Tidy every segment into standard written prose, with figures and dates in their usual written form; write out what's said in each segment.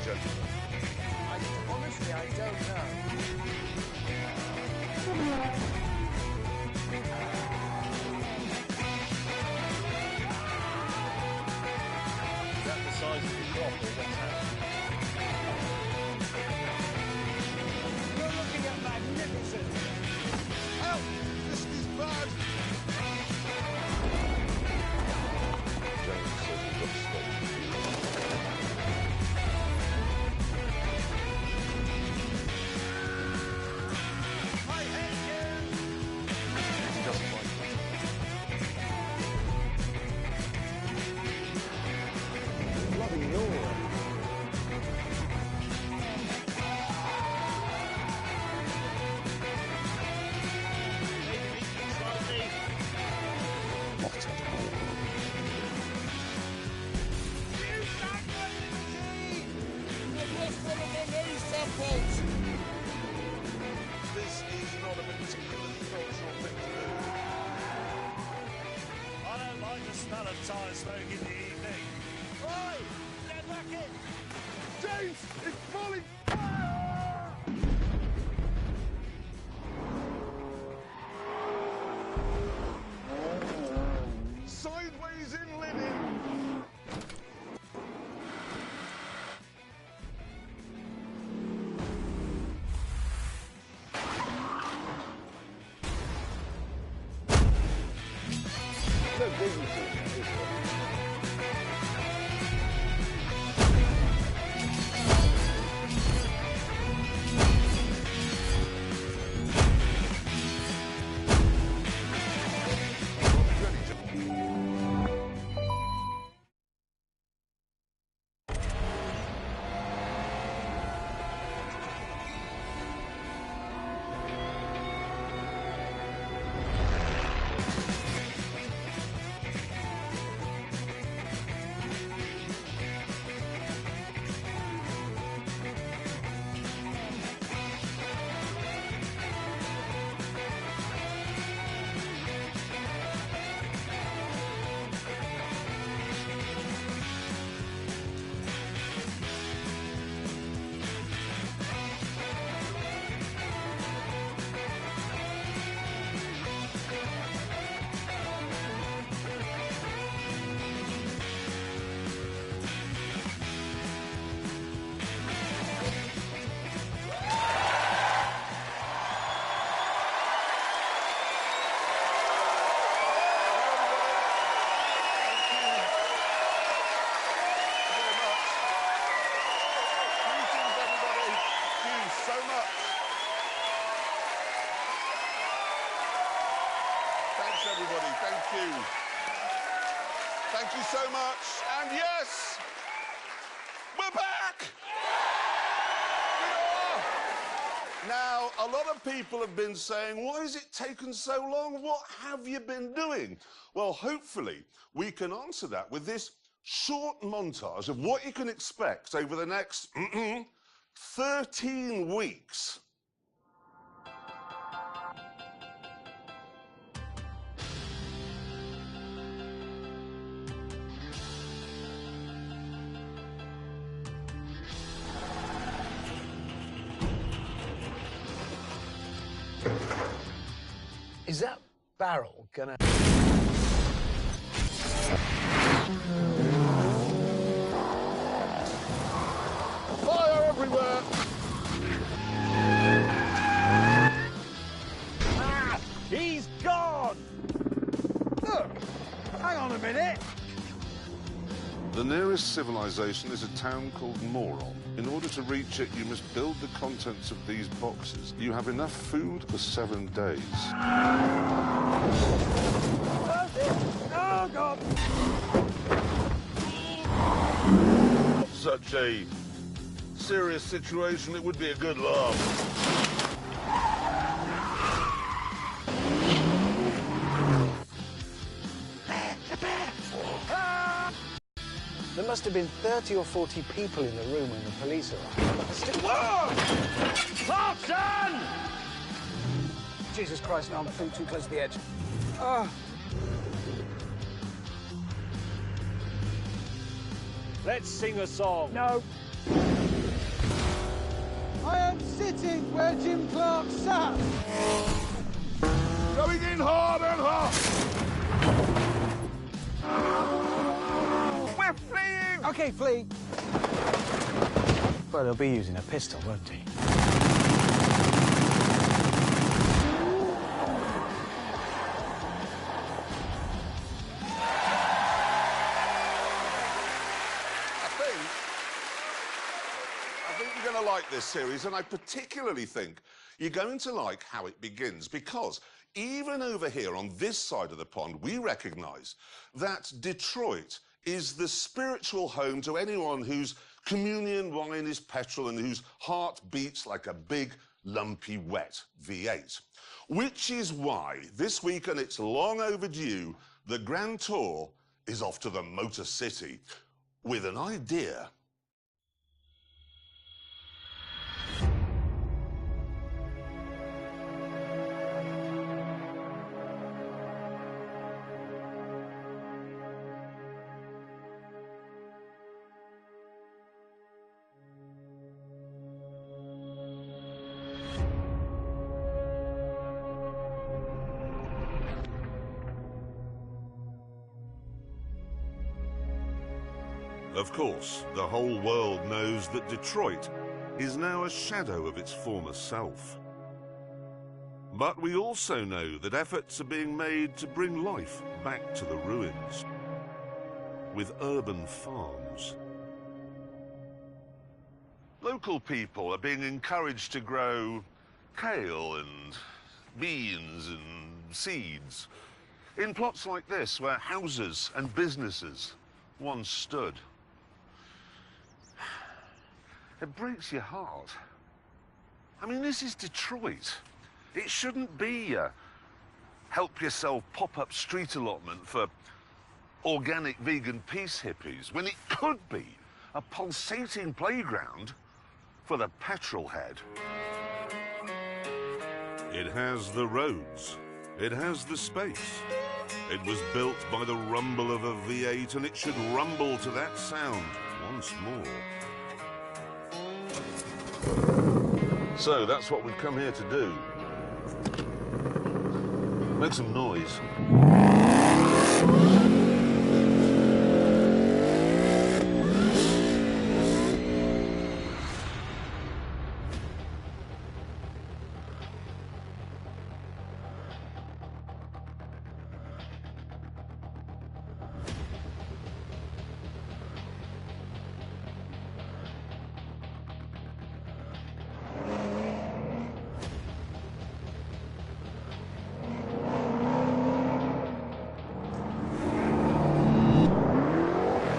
gentlemen? Honestly, I don't know. Is that the size of the crop or what's happening? You're looking at magnificent. Help! This is bad! James says we've got to stop. He doesn't like that. Bloody hell. This is not a particularly cultural thing to do. I don't like the smell of tyre smoke in the evening. Oi! Get back in! James! It's falling! Sideways in linen! No dignity in that, is there? Everybody, thank you. Thank you so much. And yes, we're back! We are! Now, a lot of people have been saying, why has it taken so long? What have you been doing? Well, hopefully, we can answer that with this short montage of what you can expect over the next 13 weeks. Is that barrel gonna... Fire everywhere! Ah! He's gone! Look! Hang on a minute! The nearest civilization is a town called Moron. In order to reach it, you must build the contents of these boxes. You have enough food for 7 days. Oh, God! Such a serious situation, it would be a good laugh. There must have been 30 or 40 people in the room when the police arrived. Whoa! Clarkson! Jesus Christ, no, I'm too close to the edge. Oh. Let's sing a song. No. I am sitting where Jim Clark sat. Going in hard and hard. We're fleeing. OK, flee. Well, he'll be using a pistol, won't he? I think you're going to like this series, and I particularly think you're going to like how it begins, because even over here on this side of the pond, we recognise that Detroit is the spiritual home to anyone whose communion wine is petrol and whose heart beats like a big, lumpy, wet V8. Which is why this week, and it's long overdue, the Grand Tour is off to the Motor City with an idea. Of course, the whole world knows that Detroit is now a shadow of its former self. But we also know that efforts are being made to bring life back to the ruins, with urban farms. Local people are being encouraged to grow kale and beans and seeds in plots like this, where houses and businesses once stood. It breaks your heart. I mean, this is Detroit. It shouldn't be a help-yourself pop-up street allotment for organic vegan peace hippies, when it could be a pulsating playground for the petrol head. It has the roads. It has the space. It was built by the rumble of a V8, and it should rumble to that sound once more. So that's what we've come here to do. Make some noise.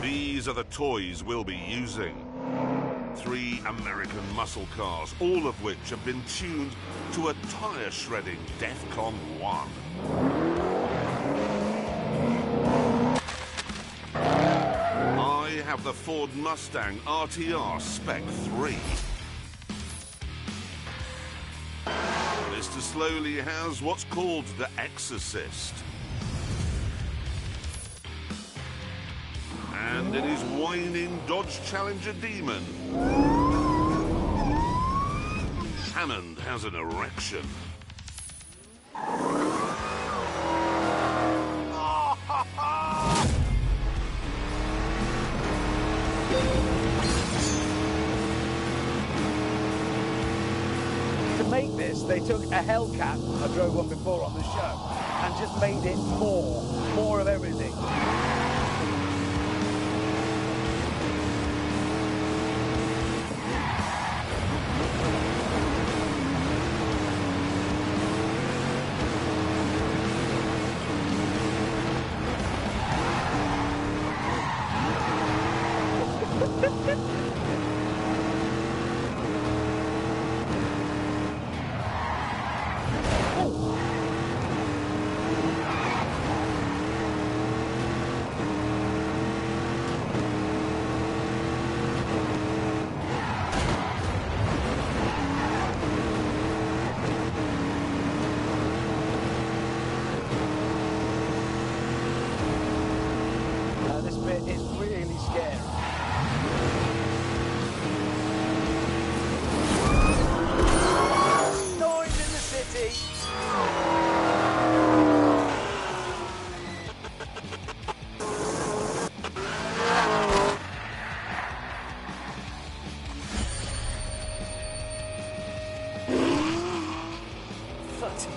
These are the toys we'll be using. 3 American muscle cars, all of which have been tuned to a tire-shredding DEFCON 1. I have the Ford Mustang RTR Spec 3. Mr. Slowly has what's called the Exorcist. And in his whining Dodge Challenger Demon, Hammond has an erection. To make this, they took a Hellcat, I drove one before on the show, and just made it more of everything. This bit is really scary.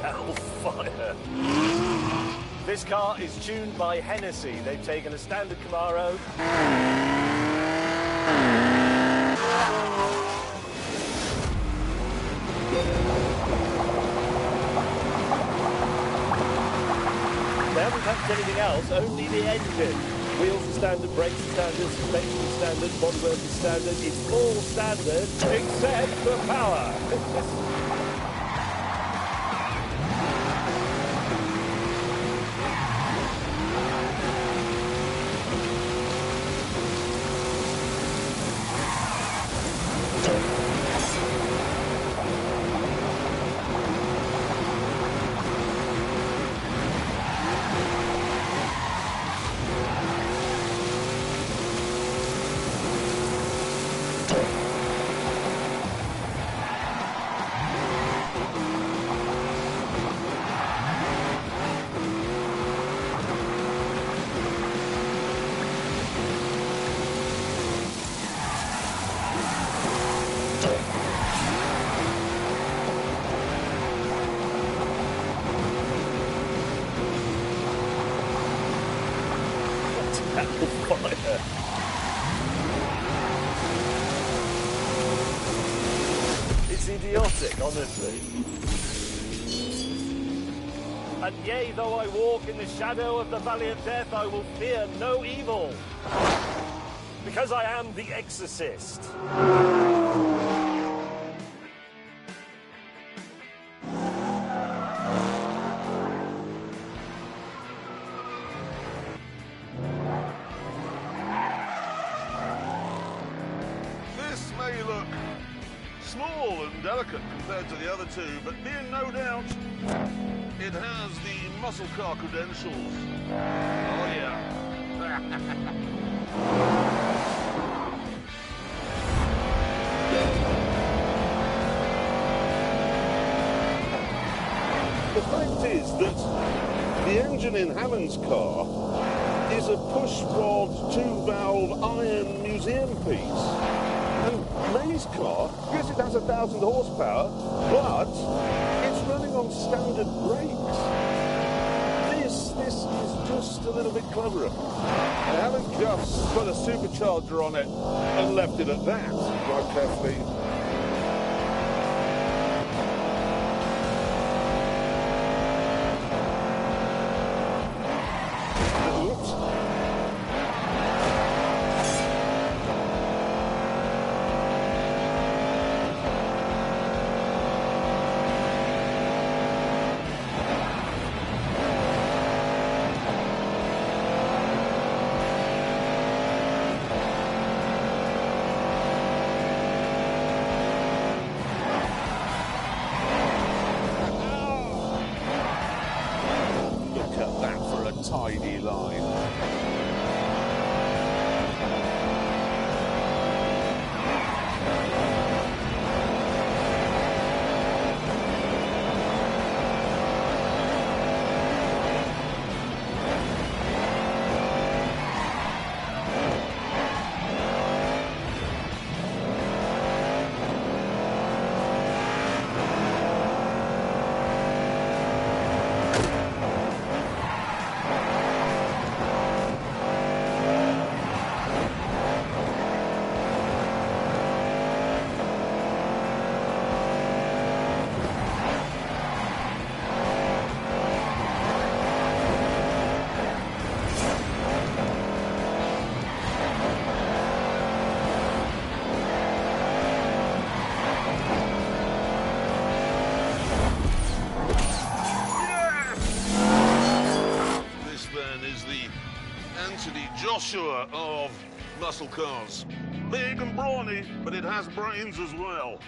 Hellfire. This car is tuned by Hennessy. They've taken a standard Camaro. They haven't touched anything else, only the engine. Wheels are standard, brakes are standard, suspension is standard, bodywork is standard. It's all standard except for power. Fire. It's idiotic, honestly. And yea, though I walk in the shadow of the valley of death, I will fear no evil. Because I am the Exorcist. May look small and delicate compared to the other two, but in no doubt it has the muscle car credentials. Oh yeah. The fact is that the engine in Hammond's car is a push-rod, two-valve iron museum piece. And May's car, yes, it has 1,000 horsepower, but it's running on standard brakes. This is just a little bit cleverer. They haven't just put a supercharger on it and left it at that, quite carefully. Tidy line. Joshua of muscle cars. Big and brawny, but it has brains as well.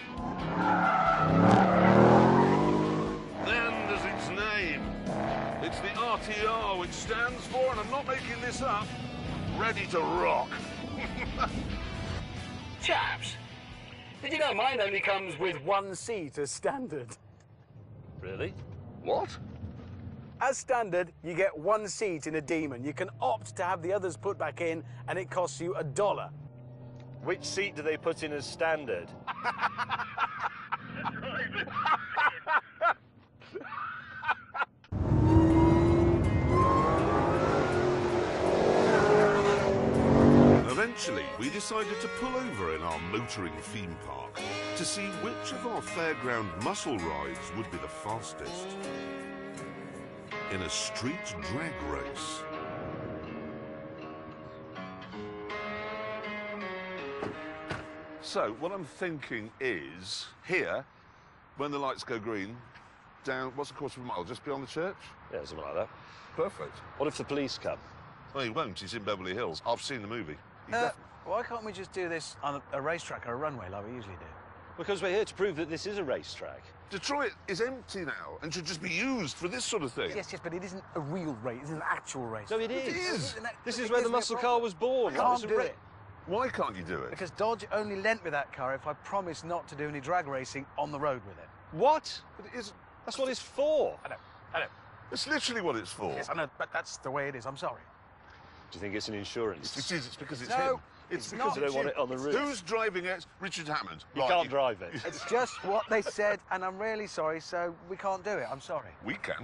And as its name, it's the RTR, which stands for, and I'm not making this up, ready to rock. Chaps, did you know mine only comes with one seat as standard? Really? What? As standard, you get one seat in a Demon. You can opt to have the others put back in, and it costs you $1. Which seat do they put in as standard? eventually, we decided to pull over in our motoring theme park to see which of our fairground muscle rides would be the fastest in a street drag race. So, what I'm thinking is, here, when the lights go green, down, what's a quarter of a mile, just beyond the church? Yeah, something like that. Perfect. What if the police come? Well, he won't, he's in Beverly Hills. I've seen the movie. Why can't we just do this on a racetrack or a runway like we usually do? Because we're here to prove that this is a racetrack. Detroit is empty now and should just be used for this sort of thing. Yes, but it isn't a real race. It isn't an actual race. No, it is. It is. This is where the muscle car was born. I can't do it. Why can't you do it? Because Dodge only lent me that car if I promised not to do any drag racing on the road with it. What? But it is. That's what it's for. I know. It's literally what it's for. Yes, I know, but that's the way it is. I'm sorry. Do you think it's an insurance? It is. It's because it's No, him. it's because not. You don't want it on the roof. Who's driving it? Richard Hammond. You can't drive it. It's just what they said, and I'm really sorry, so we can't do it. I'm sorry. We can.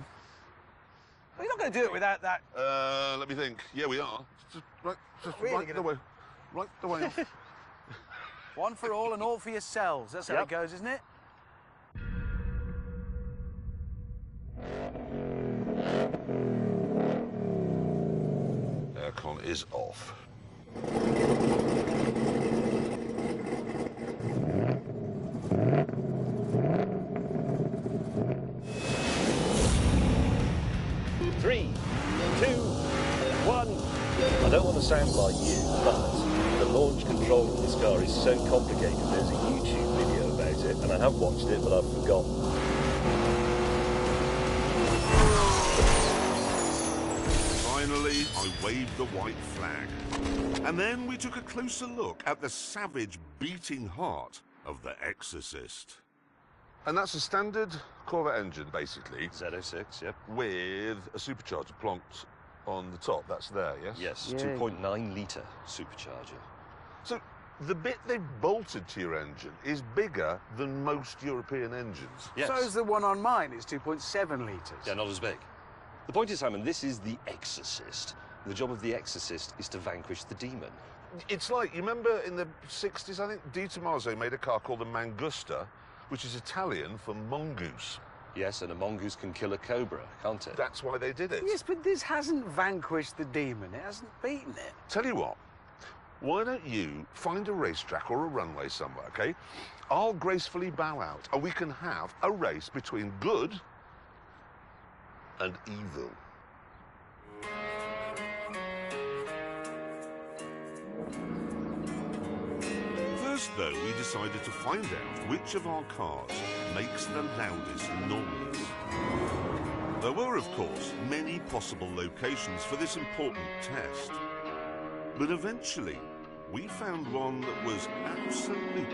Well, you're not going to do it without that. Let me think. Yeah, we are. Just Really right the way. Right the way. One for all and all for yourselves. That's how Yep. it goes, isn't it? Aircon is off. Three, two, one. I don't want to sound like you, but the launch control of this car is so complicated. There's a YouTube video about it, and I have watched it, but I've forgotten. Finally, I waved the white flag. And then we took a closer look at the savage beating heart of the Exorcist. And that's a standard Corvette engine, basically, Z06, yep. with a supercharger plonked on the top. That's there, yes? Yes, Yeah. 2.9 litre supercharger. So the bit they've bolted to your engine is bigger than most European engines. Yes. So's the one on mine. It's 2.7 litres. Yeah, not as big. The point is, Simon, this is the Exorcist. The job of the Exorcist is to vanquish the demon. It's like, you remember in the 60s, I think Di Tommaso made a car called the Mangusta, which is Italian for mongoose. Yes, and a mongoose can kill a cobra, can't it? That's why they did it. Yes, but this hasn't vanquished the demon. It hasn't beaten it. Tell you what, why don't you find a racetrack or a runway somewhere, okay? I'll gracefully bow out, and we can have a race between good and evil. First, though, we decided to find out which of our cars makes the loudest noise. There were, of course, many possible locations for this important test. But eventually, we found one that was absolutely